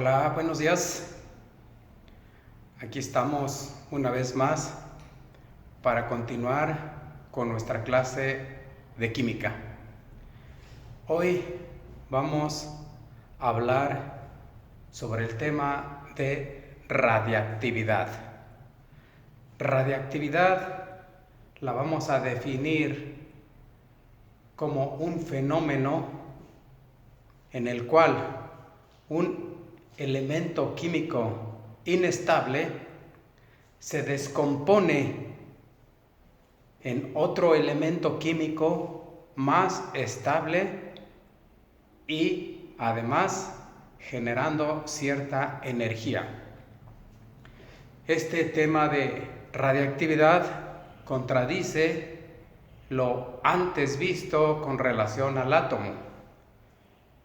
Hola, buenos días. Aquí estamos una vez más para continuar con nuestra clase de química. Hoy vamos a hablar sobre el tema de radiactividad. Radiactividad la vamos a definir como un fenómeno en el cual un elemento químico inestable se descompone en otro elemento químico más estable y además generando cierta energía. Este tema de radiactividad contradice lo antes visto con relación al átomo.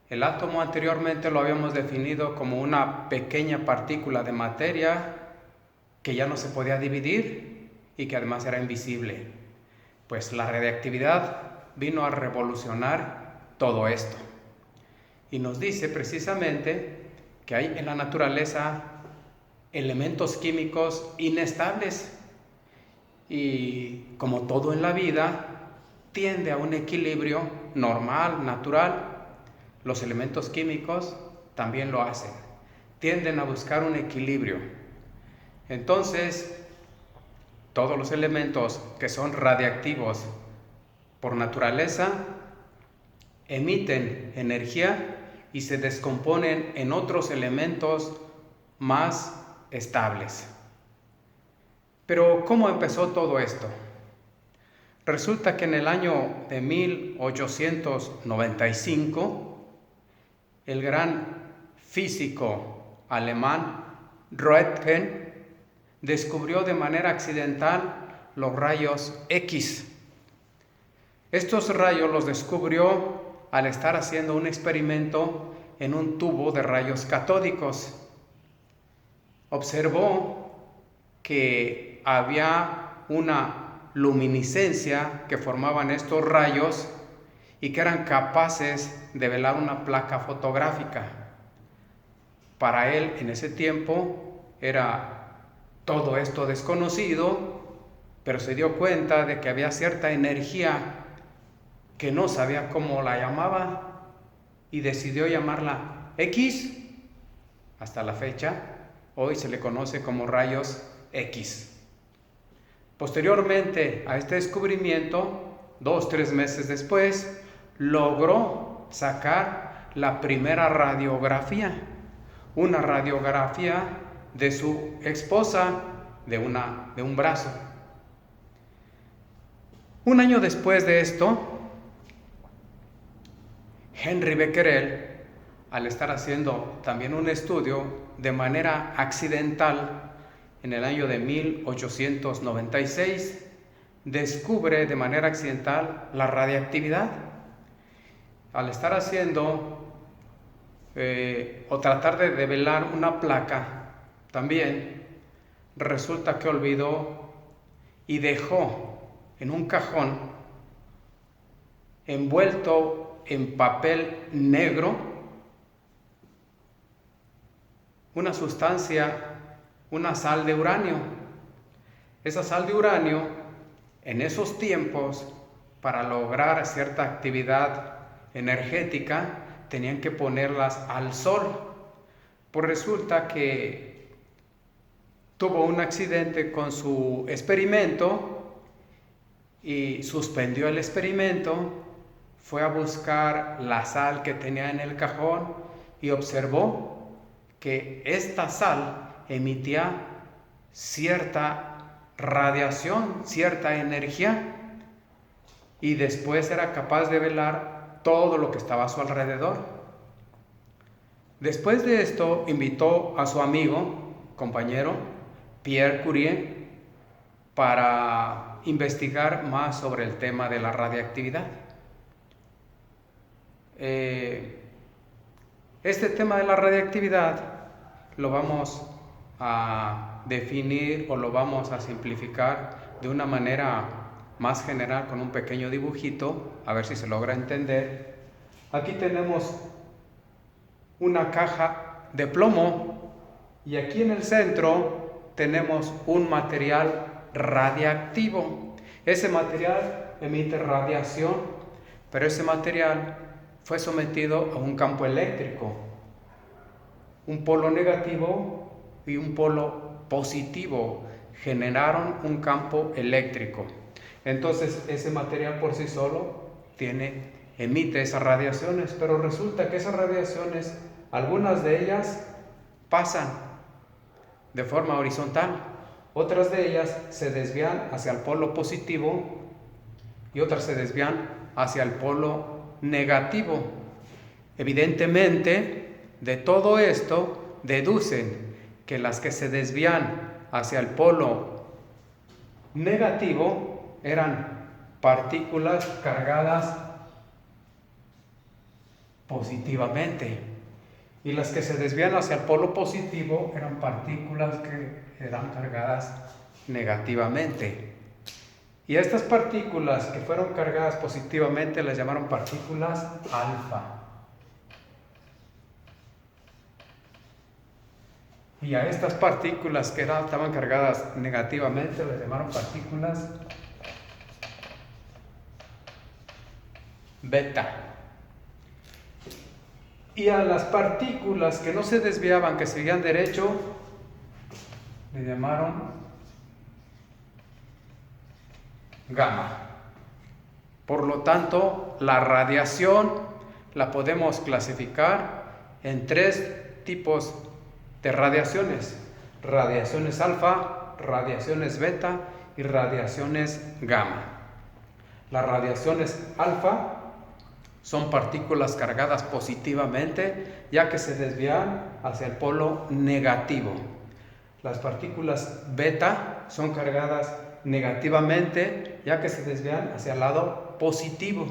El átomo anteriormente lo habíamos definido como una pequeña partícula de materia que ya no se podía dividir y que además era invisible. Pues la radiactividad vino a revolucionar todo esto. Y nos dice precisamente que hay en la naturaleza elementos químicos inestables y como todo en la vida tiende a un equilibrio normal, natural. Los elementos químicos también lo hacen, tienden a buscar un equilibrio. Entonces, todos los elementos que son radiactivos por naturaleza emiten energía y se descomponen en otros elementos más estables. Pero, ¿cómo empezó todo esto? Resulta que en el año de 1895, el gran físico alemán Röntgen descubrió de manera accidental los rayos X. Estos rayos los descubrió al estar haciendo un experimento en un tubo de rayos catódicos. Observó que había una luminiscencia que formaban estos rayos y que eran capaces de velar una placa fotográfica. Para él, en ese tiempo, era todo esto desconocido, pero se dio cuenta de que había cierta energía que no sabía cómo la llamaba y decidió llamarla X. Hasta la fecha, hoy se le conoce como rayos X. Posteriormente a este descubrimiento, 2-3 meses después, logró sacar la primera radiografía, una radiografía de su esposa de un brazo. Un año después de esto, Henri Becquerel, al estar haciendo también un estudio de manera accidental en el año de 1896, descubre de manera accidental la radiactividad. Al estar haciendo o tratar de develar una placa, también resulta que olvidó y dejó en un cajón envuelto en papel negro una sustancia, una sal de uranio. Esa sal de uranio, en esos tiempos, para lograr cierta actividad energética, tenían que ponerlas al sol. Pues resulta que tuvo un accidente con su experimento y suspendió el experimento, fue a buscar la sal que tenía en el cajón y observó que esta sal emitía cierta radiación, cierta energía, y después era capaz de velar todo lo que estaba a su alrededor. Después de esto, invitó a su amigo, compañero, Pierre Curie, para investigar más sobre el tema de la radiactividad. Este tema de la radiactividad lo vamos a definir o lo vamos a simplificar de una manera más general con un pequeño dibujito, a ver si se logra entender. Aquí tenemos una caja de plomo y aquí en el centro tenemos un material radiactivo. Ese material emite radiación, pero ese material fue sometido a un campo eléctrico, un polo negativo y un polo positivo generaron un campo eléctrico. Entonces ese material por sí solo emite esas radiaciones, pero resulta que esas radiaciones, algunas de ellas pasan de forma horizontal, otras de ellas se desvían hacia el polo positivo y otras se desvían hacia el polo negativo. Evidentemente, de todo esto deducen que las que se desvían hacia el polo negativo eran partículas cargadas positivamente y las que se desvían hacia el polo positivo eran partículas que eran cargadas negativamente. Y a estas partículas que fueron cargadas positivamente las llamaron partículas alfa. Y a estas partículas que estaban cargadas negativamente las llamaron partículas beta. Y a las partículas que no se desviaban, que seguían derecho, le llamaron gamma. Por lo tanto, la radiación la podemos clasificar en 3 tipos de radiaciones: radiaciones alfa, radiaciones beta y radiaciones gamma. Las radiaciones alfa son partículas cargadas positivamente, ya que se desvían hacia el polo negativo. Las partículas beta son cargadas negativamente, ya que se desvían hacia el lado positivo.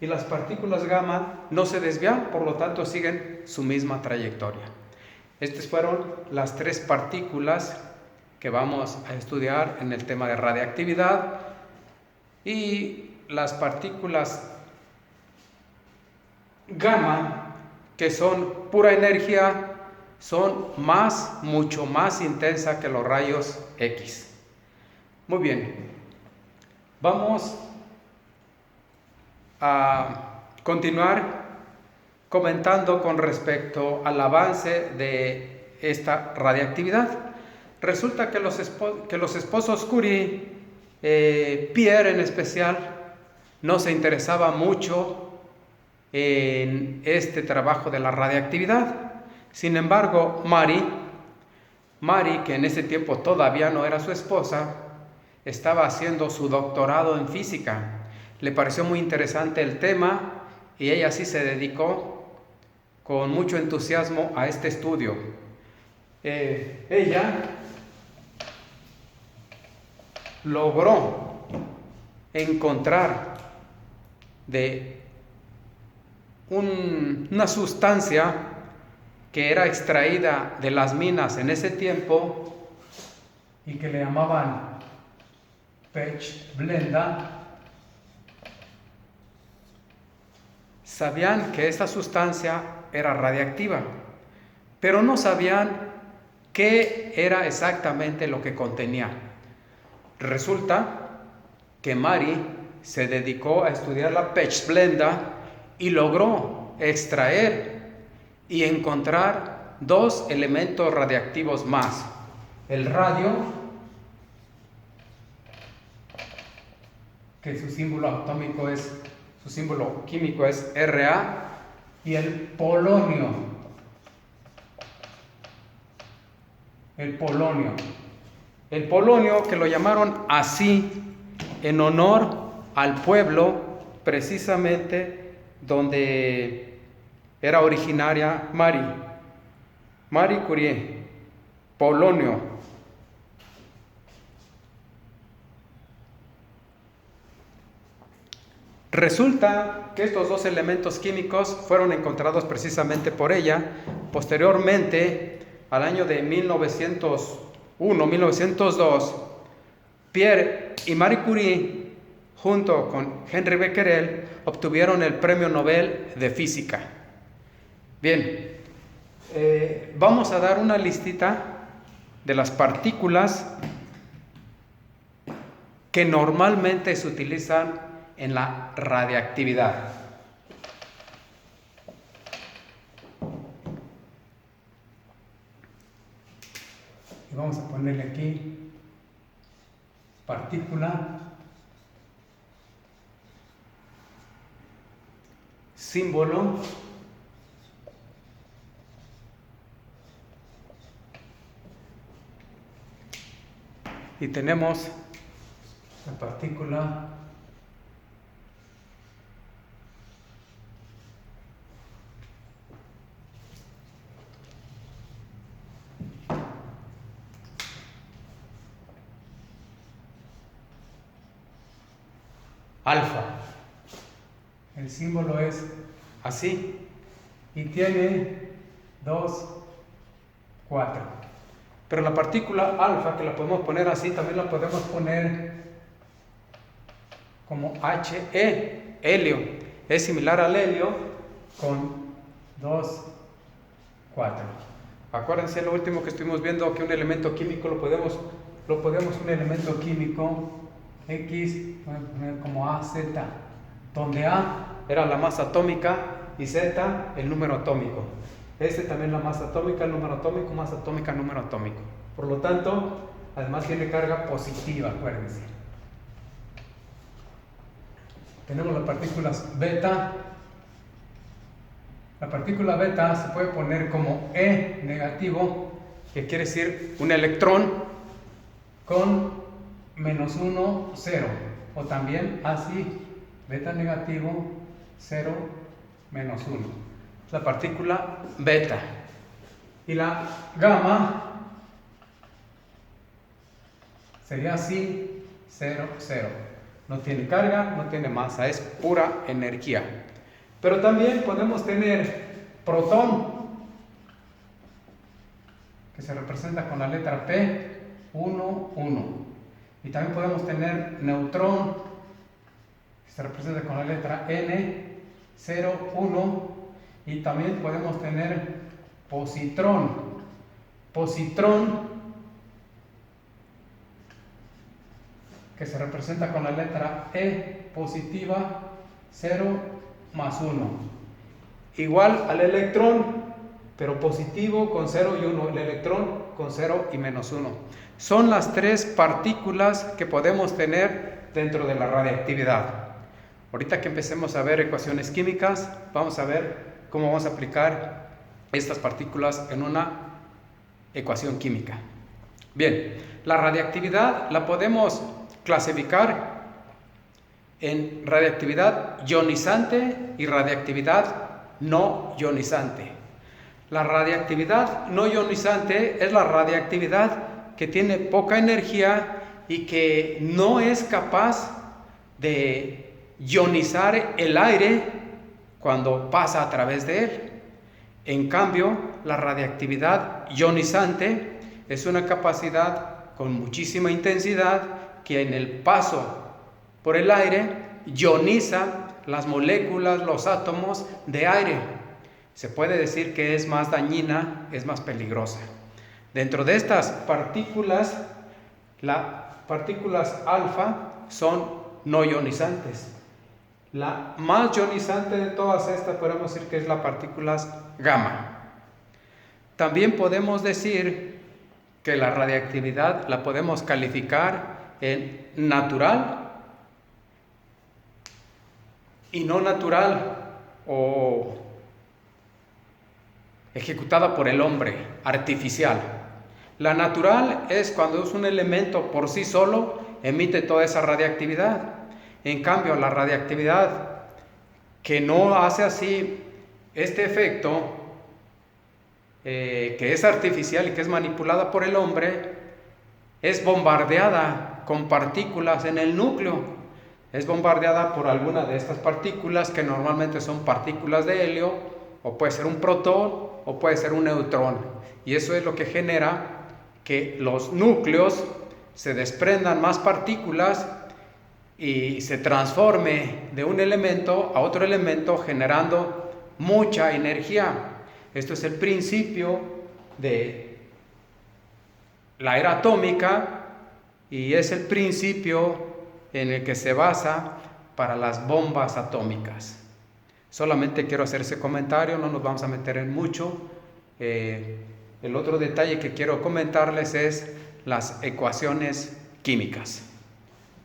Y las partículas gamma no se desvían, por lo tanto siguen su misma trayectoria. Estas fueron las 3 partículas que vamos a estudiar en el tema de radiactividad. Y las partículas gamma, que son pura energía, son mucho más intensas que los rayos X. Muy bien, vamos a continuar comentando con respecto al avance de esta radiactividad. Resulta que los esposos Curie, Pierre en especial, no se interesaba mucho en este trabajo de la radiactividad. Sin embargo, Marie, que en ese tiempo todavía no era su esposa, estaba haciendo su doctorado en física. Le pareció muy interesante el tema y ella sí se dedicó con mucho entusiasmo a este estudio. Ella logró encontrar de una sustancia que era extraída de las minas en ese tiempo y que le llamaban pechblenda. Sabían que esta sustancia era radiactiva, pero no sabían qué era exactamente lo que contenía. Resulta que Marie se dedicó a estudiar la pechblenda y logró extraer y encontrar 2 elementos radiactivos más: el radio, que su símbolo químico es Ra, y el polonio. El polonio, que lo llamaron así en honor al pueblo precisamente donde era originaria Marie Curie, polonio. Resulta que estos 2 elementos químicos fueron encontrados precisamente por ella. Posteriormente, al año de 1901-1902, Pierre y Marie Curie, junto con Henri Becquerel, obtuvieron el Premio Nobel de Física. Bien, Vamos a dar una listita de las partículas que normalmente se utilizan en la radiactividad. Y vamos a ponerle aquí partícula, símbolo, y tenemos la partícula alfa. El símbolo es así y tiene 2, 4. Pero la partícula alfa, que la podemos poner así, también la podemos poner como He, helio. Es similar al helio con 2, 4. Acuérdense lo último que estuvimos viendo, que un elemento químico lo podemos un elemento químico X, voy a poner como A, Z, donde A era la masa atómica y Z el número atómico. Este también la masa atómica, el número atómico, masa atómica, número atómico. Por lo tanto, además tiene carga positiva, acuérdense. Tenemos las partículas beta. La partícula beta se puede poner como E negativo, que quiere decir un electrón con -1, 0. O también así, beta negativo, 0, -1. La partícula beta. Y la gamma sería así, 0, 0. No tiene carga, no tiene masa, es pura energía. Pero también podemos tener protón, que se representa con la letra P, 1, 1. Y también podemos tener neutrón, que se representa con la letra N, 0, 1. Y también podemos tener positrón. Positrón, que se representa con la letra E positiva, 0 más 1. Igual al electrón, pero positivo con 0 y 1. El electrón con 0 y -1. Son las tres partículas que podemos tener dentro de la radiactividad. Ahorita que empecemos a ver ecuaciones químicas, vamos a ver cómo vamos a aplicar estas partículas en una ecuación química. Bien, la radiactividad la podemos clasificar en radiactividad ionizante y radiactividad no ionizante. La radiactividad no ionizante es la radiactividad que tiene poca energía y que no es capaz de ionizar el aire cuando pasa a través de él. En cambio, la radiactividad ionizante es una capacidad con muchísima intensidad que en el paso por el aire ioniza las moléculas, los átomos de aire. Se puede decir que es más dañina, es más peligrosa. Dentro de estas partículas, las partículas alfa son no ionizantes. La más ionizante de todas estas podemos decir que es la partícula gamma. También podemos decir que la radiactividad la podemos calificar en natural y no natural o ejecutada por el hombre, artificial. La natural es cuando es un elemento por sí solo, emite toda esa radiactividad. En cambio, la radiactividad que no hace así este efecto, que es artificial y que es manipulada por el hombre, es bombardeada con partículas en el núcleo. Es bombardeada por alguna de estas partículas que normalmente son partículas de helio, o puede ser un protón o puede ser un neutrón. Y eso es lo que genera que los núcleos se desprendan más partículas y se transforme de un elemento a otro elemento generando mucha energía. Esto es el principio de la era atómica y es el principio en el que se basa para las bombas atómicas. Solamente quiero hacer ese comentario, no nos vamos a meter en mucho. El otro detalle que quiero comentarles es las ecuaciones químicas.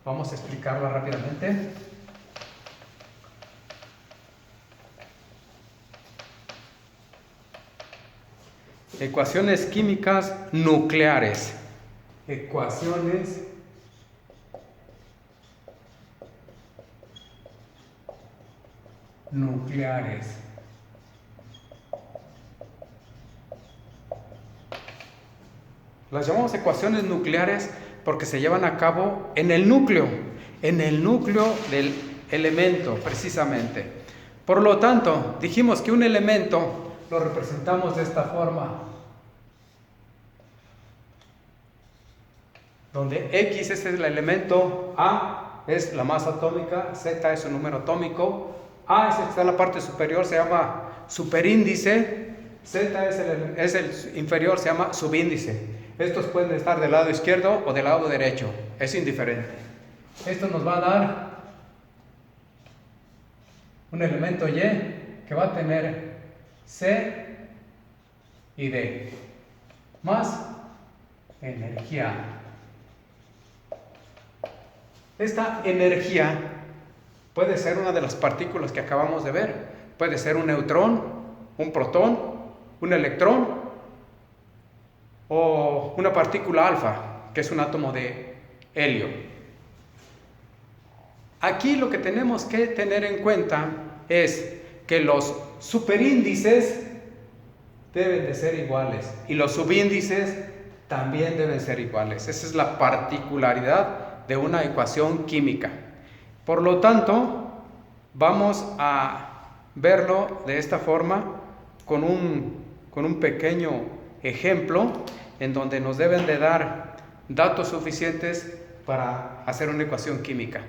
Vamos a explicarla rápidamente. Ecuaciones químicas nucleares. Ecuaciones nucleares. Las llamamos ecuaciones nucleares porque se llevan a cabo en el núcleo del elemento precisamente. Por lo tanto, dijimos que un elemento lo representamos de esta forma, donde X es el elemento, A es la masa atómica, Z es su número atómico, A es el que está en la parte superior, se llama superíndice, Z es el inferior, se llama subíndice. Estos pueden estar del lado izquierdo o del lado derecho, es indiferente. Esto nos va a dar un elemento Y que va a tener C y D, más energía. Esta energía puede ser una de las partículas que acabamos de ver. Puede ser un neutrón, un protón, un electrón o una partícula alfa, que es un átomo de helio. Aquí lo que tenemos que tener en cuenta es que los superíndices deben de ser iguales y los subíndices también deben ser iguales. Esa es la particularidad de una ecuación química. Por lo tanto, vamos a verlo de esta forma con un pequeño ejemplo en donde nos deben de dar datos suficientes para hacer una ecuación química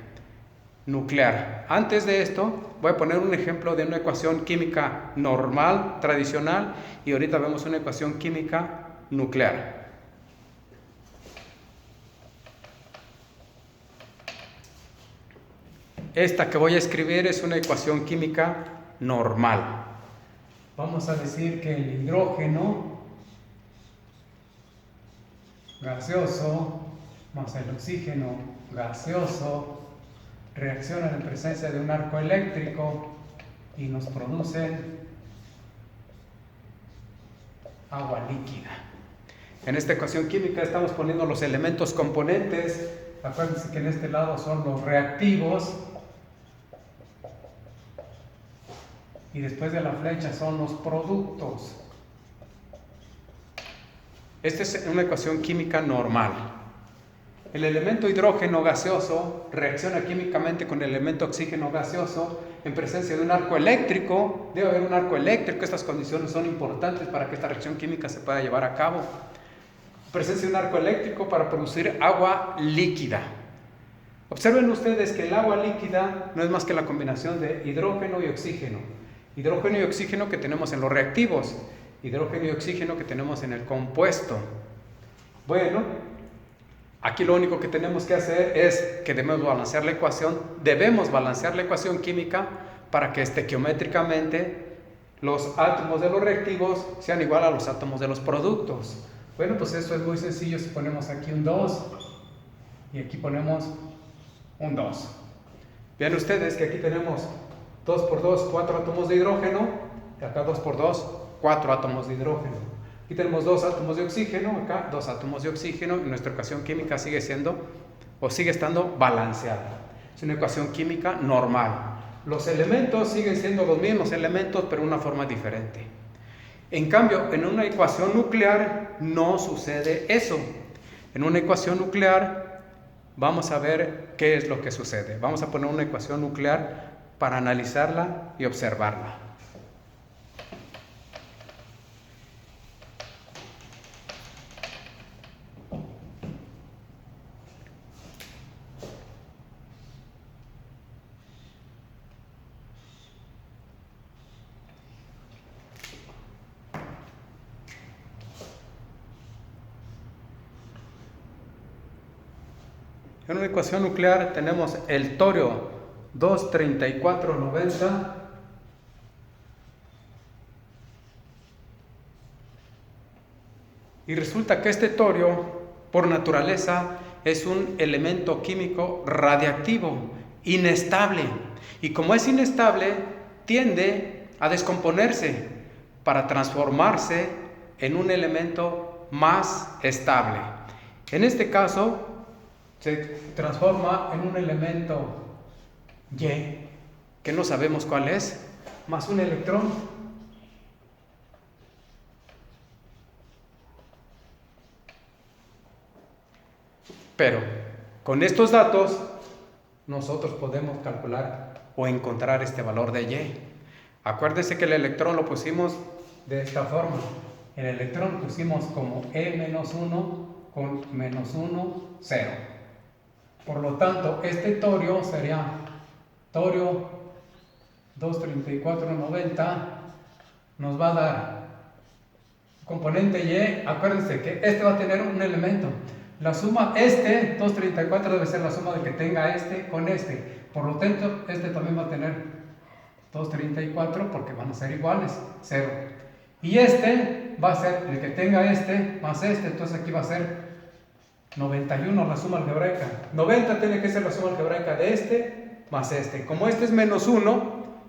nuclear. Antes de esto, voy a poner un ejemplo de una ecuación química normal, tradicional, y ahorita vemos una ecuación química nuclear. Esta que voy a escribir es una ecuación química normal. Vamos a decir que el hidrógeno gaseoso más el oxígeno gaseoso reaccionan en presencia de un arco eléctrico y nos producen agua líquida. En esta ecuación química estamos poniendo los elementos componentes. Acuérdense que en este lado son los reactivos y después de la flecha son los productos. Esta es una ecuación química normal. El elemento hidrógeno gaseoso reacciona químicamente con el elemento oxígeno gaseoso en presencia de un arco eléctrico. Debe haber un arco eléctrico. Estas condiciones son importantes para que esta reacción química se pueda llevar a cabo. Presencia de un arco eléctrico para producir agua líquida. Observen ustedes que el agua líquida no es más que la combinación de hidrógeno y oxígeno. Hidrógeno y oxígeno que tenemos en los reactivos. Hidrógeno y oxígeno que tenemos en el compuesto. Bueno, aquí lo único que tenemos que hacer es que debemos balancear la ecuación química para que estequiométricamente los átomos de los reactivos sean igual a los átomos de los productos. Bueno, pues esto es muy sencillo. Si ponemos aquí un 2 y aquí ponemos un 2. Vean ustedes que aquí tenemos 2 por 2, 4 átomos de hidrógeno, y acá 2 por 2, 4 átomos de hidrógeno. Aquí tenemos 2 átomos de oxígeno, acá 2 átomos de oxígeno, y nuestra ecuación química sigue estando balanceada. Es una ecuación química normal. Los elementos siguen siendo los mismos elementos, pero de una forma diferente. En cambio, en una ecuación nuclear no sucede eso. En una ecuación nuclear vamos a ver qué es lo que sucede. Vamos a poner una ecuación nuclear para analizarla y observarla. En una ecuación nuclear tenemos el torio 23490 y resulta que este torio, por naturaleza, es un elemento químico radiactivo, inestable. Y como es inestable, tiende a descomponerse para transformarse en un elemento más estable. En este caso, se transforma en un elemento Y, que no sabemos cuál es, más un electrón. Pero con estos datos nosotros podemos calcular o encontrar este valor de Y. Acuérdense que el electrón lo pusimos de esta forma. El electrón pusimos como E-1 con -1, 0. Por lo tanto, este torio sería torio 23490, nos va a dar componente Y. Acuérdense que este va a tener un elemento. La suma, 234 debe ser la suma de que tenga este con este. Por lo tanto, este también va a tener 234 porque van a ser iguales, 0. Y este va a ser el que tenga este más este, entonces aquí va a ser 91 la suma algebraica. 90 tiene que ser la suma algebraica de este más este. Como este es -1,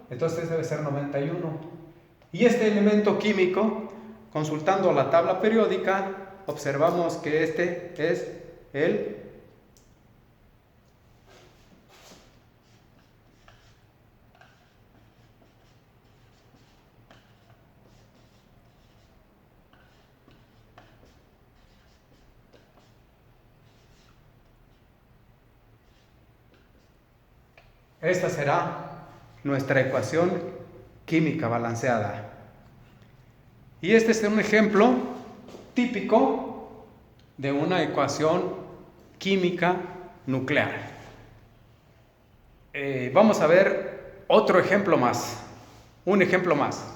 entonces debe ser 91. Y este elemento químico, consultando la tabla periódica, observamos que este es el esta será nuestra ecuación química balanceada. Y este es un ejemplo típico de una ecuación química nuclear. Vamos a ver otro ejemplo más, un ejemplo más.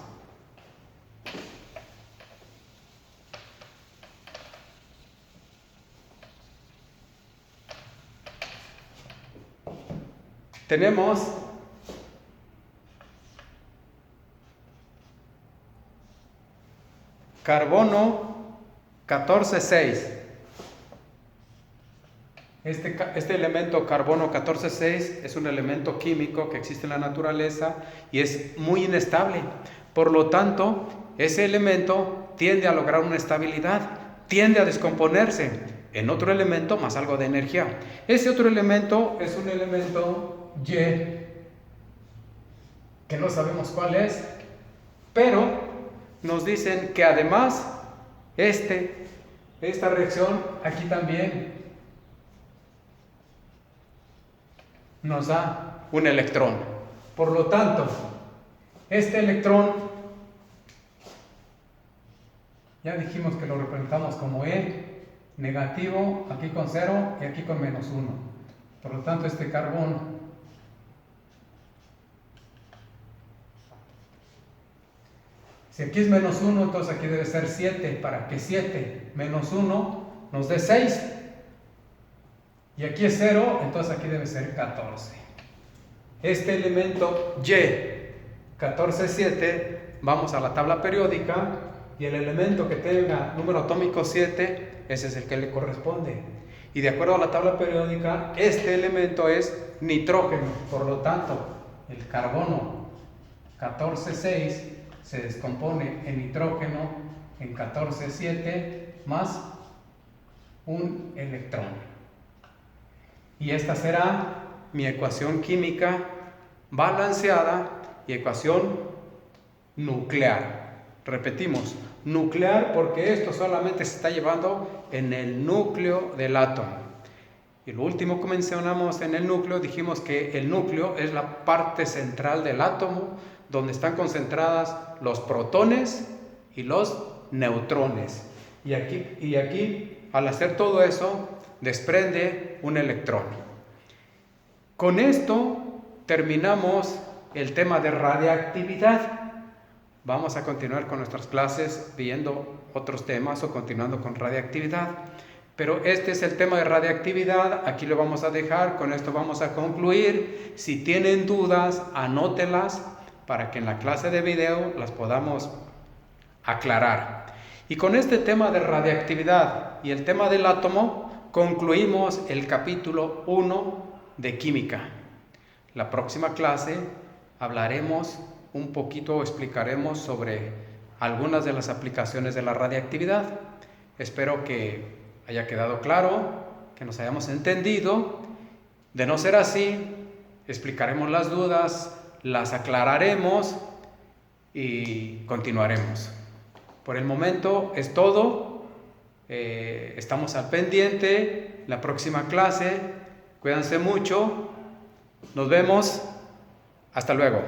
Tenemos carbono 14,6. Este elemento carbono 14,6 es un elemento químico que existe en la naturaleza y es muy inestable. Por lo tanto, ese elemento tiende a lograr una estabilidad, tiende a descomponerse en otro elemento más algo de energía. Ese otro elemento es un elemento Y, que no sabemos cuál es, pero nos dicen que además esta reacción aquí también nos da un electrón. Por lo tanto, este electrón, ya dijimos que lo representamos como E, negativo, aquí con 0 y aquí con -1. Por lo tanto, este carbón si aquí es -1, entonces aquí debe ser 7, para que 7 menos 1 nos dé 6. Y aquí es 0, entonces aquí debe ser 14. Este elemento Y, 14,7, vamos a la tabla periódica, y el elemento que tenga número atómico 7, ese es el que le corresponde. Y de acuerdo a la tabla periódica, este elemento es nitrógeno. Por lo tanto, el carbono 14,6 se descompone en nitrógeno en 14,7 más un electrón. Y esta será mi ecuación química balanceada y ecuación nuclear. Repetimos, nuclear porque esto solamente se está llevando en el núcleo del átomo. Y lo último que mencionamos en el núcleo, dijimos que el núcleo es la parte central del átomo, donde están concentradas los protones y los neutrones. Y aquí, al hacer todo eso, desprende un electrón. Con esto terminamos el tema de radiactividad. Vamos a continuar con nuestras clases viendo otros temas o continuando con radiactividad. Pero este es el tema de radiactividad, aquí lo vamos a dejar, con esto vamos a concluir. Si tienen dudas, anótelas para que en la clase de video las podamos aclarar. Y con este tema de radiactividad y el tema del átomo, concluimos el capítulo 1 de química. La próxima clase hablaremos un poquito, explicaremos sobre algunas de las aplicaciones de la radiactividad. Espero que haya quedado claro, que nos hayamos entendido. De no ser así, explicaremos las dudas, las aclararemos y continuaremos. Por el momento es todo. Estamos al pendiente. La próxima clase, cuídense mucho. Nos vemos. Hasta luego.